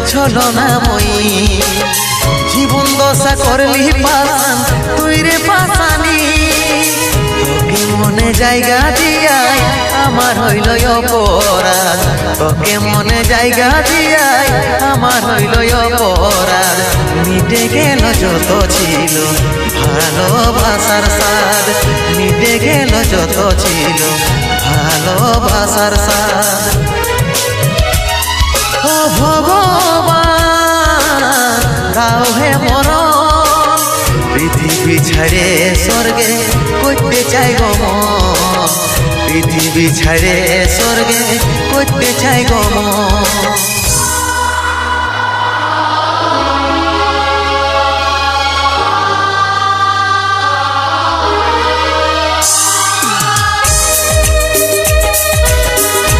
ছলনাময়ী। জীবন দশা করলি পাশান তুই রে পাশানি, তোকে মনে জায়গা দিয়াই আমার হইল অপরাধ, তোকে মনে জায়গা দিয়াই আমার হইল অপরাধ। মিটে গেল যত ছিল ভালোবাসার স্বাদ, মিটে গেল যত ছিল ভালোবাসার স্বাদ। ও ভগবান দাও হে মরণ, পৃথিবী ছেড়ে স্বর্গে করতে চাই গো মন, পৃথিবী ছেড়ে স্বর্গে